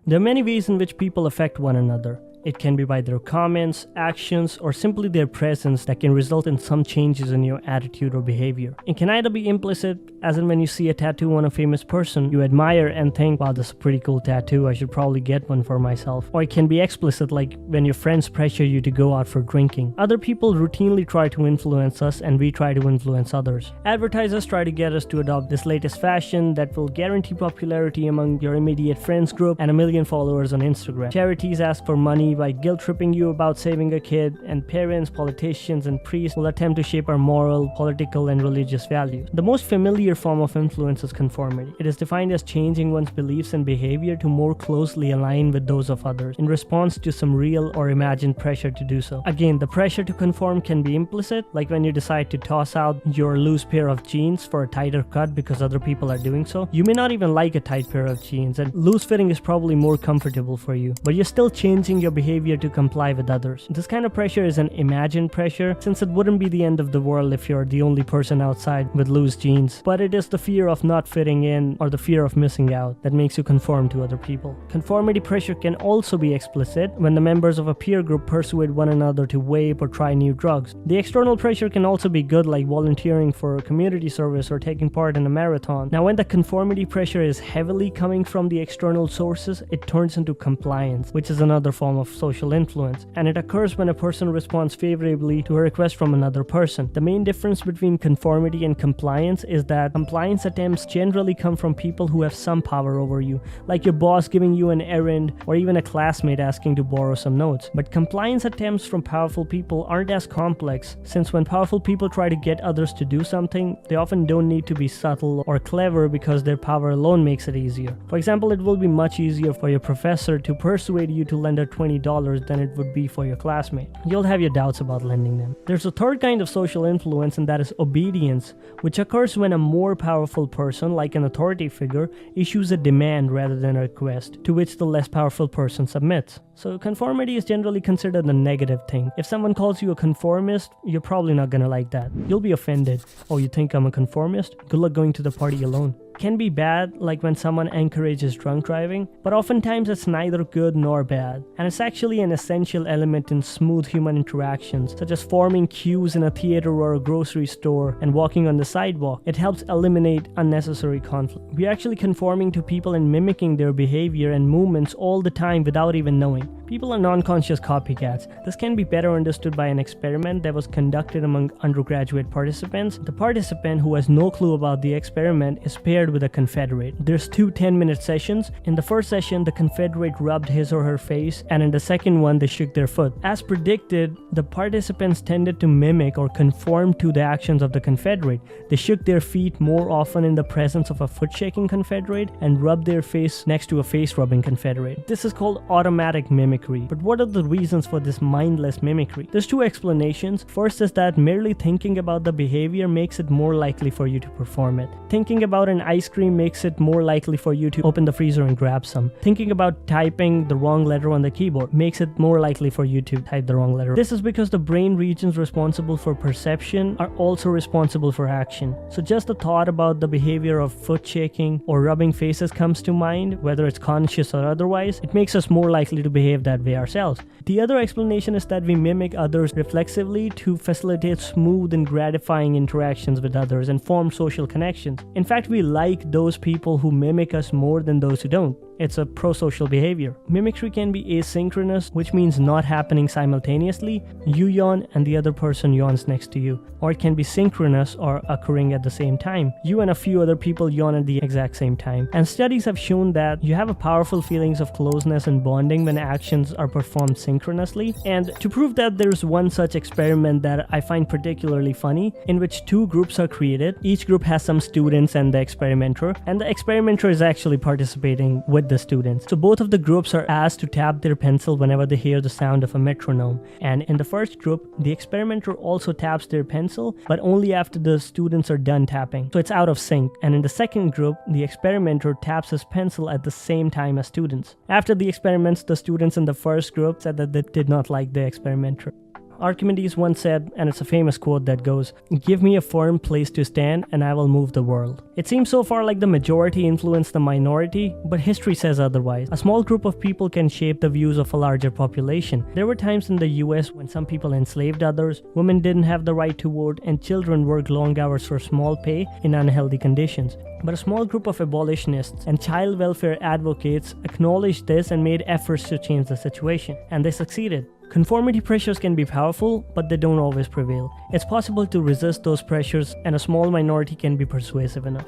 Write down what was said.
There are many ways in which people affect one another. It can be by their comments, actions, or simply their presence that can result in some changes in your attitude or behavior. It can either be implicit, as in when you see a tattoo on a famous person you admire and think, wow, this is a pretty cool tattoo, I should probably get one for myself. Or it can be explicit, like when your friends pressure you to go out for drinking. Other people routinely try to influence us and we try to influence others. Advertisers try to get us to adopt this latest fashion that will guarantee popularity among your immediate friends group and 1 million followers on Instagram. Charities ask for money by guilt-tripping you about saving a kid, and parents, politicians, and priests will attempt to shape our moral, political, and religious values. The most familiar form of influence is conformity. It is defined as changing one's beliefs and behavior to more closely align with those of others in response to some real or imagined pressure to do so. Again, the pressure to conform can be implicit, like when you decide to toss out your loose pair of jeans for a tighter cut because other people are doing so. You may not even like a tight pair of jeans, and loose fitting is probably more comfortable for you, but you're still changing your behavior to comply with others. This kind of pressure is an imagined pressure, since it wouldn't be the end of the world if you're the only person outside with loose jeans, but it is the fear of not fitting in or the fear of missing out that makes you conform to other people. Conformity pressure can also be explicit when the members of a peer group persuade one another to vape or try new drugs. The external pressure can also be good, like volunteering for a community service or taking part in a marathon. Now, when the conformity pressure is heavily coming from the external sources, it turns into compliance, which is another form of social influence, and it occurs when a person responds favorably to a request from another person. The main difference between conformity and compliance is that compliance attempts generally come from people who have some power over you, like your boss giving you an errand or even a classmate asking to borrow some notes. But compliance attempts from powerful people aren't as complex, since when powerful people try to get others to do something, they often don't need to be subtle or clever because their power alone makes it easier. For example, it will be much easier for your professor to persuade you to lend her $20 than it would be for your classmate. You'll have your doubts about lending them. There's a third kind of social influence, and that is obedience, which occurs when a more powerful person, like an authority figure, issues a demand rather than a request, to which the less powerful person submits. So conformity is generally considered a negative thing. If someone calls you a conformist, you're probably not gonna like that. You'll be offended. Oh, you think I'm a conformist? Good luck going to the party alone. Can be bad, like when someone encourages drunk driving, but oftentimes it's neither good nor bad, and it's actually an essential element in smooth human interactions, such as forming queues in a theater or a grocery store and walking on the sidewalk. It helps eliminate unnecessary conflict. We're actually conforming to people and mimicking their behavior and movements all the time without even knowing. People are non-conscious copycats. This can be better understood by an experiment that was conducted among undergraduate participants. The participant, who has no clue about the experiment, is paired with a Confederate. There's 2 10-minute sessions. In the first session, the Confederate rubbed his or her face, and in the second one, they shook their foot. As predicted, the participants tended to mimic or conform to the actions of the Confederate. They shook their feet more often in the presence of a foot-shaking Confederate and rubbed their face next to a face-rubbing Confederate. This is called automatic mimicry. But what are the reasons for this mindless mimicry? There's 2 explanations. First is that merely thinking about the behavior makes it more likely for you to perform it. Thinking about an ice cream makes it more likely for you to open the freezer and grab some. Thinking about typing the wrong letter on the keyboard makes it more likely for you to type the wrong letter. This is because the brain regions responsible for perception are also responsible for action. So just the thought about the behavior of foot shaking or rubbing faces comes to mind, whether it's conscious or otherwise. It makes us more likely to behave that way ourselves. The other explanation is that we mimic others reflexively to facilitate smooth and gratifying interactions with others and form social connections. In fact, we like those people who mimic us more than those who don't. It's a pro-social behavior. Mimicry can be asynchronous, which means not happening simultaneously. You yawn and the other person yawns next to you. Or it can be synchronous or occurring at the same time. You and a few other people yawn at the exact same time. And studies have shown that you have a powerful feelings of closeness and bonding when actions are performed synchronously. And to prove that, there's one such experiment that I find particularly funny, in which 2 groups are created. Each group has some students and the experimenter, and the experimenter is actually participating with the students. So both of the groups are asked to tap their pencil whenever they hear the sound of a metronome. And in the first group, the experimenter also taps their pencil, but only after the students are done tapping. So it's out of sync. And in the second group, the experimenter taps his pencil at the same time as students. After the experiments, the students in the first group said that they did not like the experimenter. Archimedes once said, and it's a famous quote that goes, "Give me a firm place to stand and I will move the world." It seems so far like the majority influence the minority, but history says otherwise. A small group of people can shape the views of a larger population. There were times in the US when some people enslaved others, women didn't have the right to vote, and children worked long hours for small pay in unhealthy conditions. But a small group of abolitionists and child welfare advocates acknowledged this and made efforts to change the situation, and they succeeded. Conformity pressures can be powerful, but they don't always prevail. It's possible to resist those pressures, and a small minority can be persuasive enough.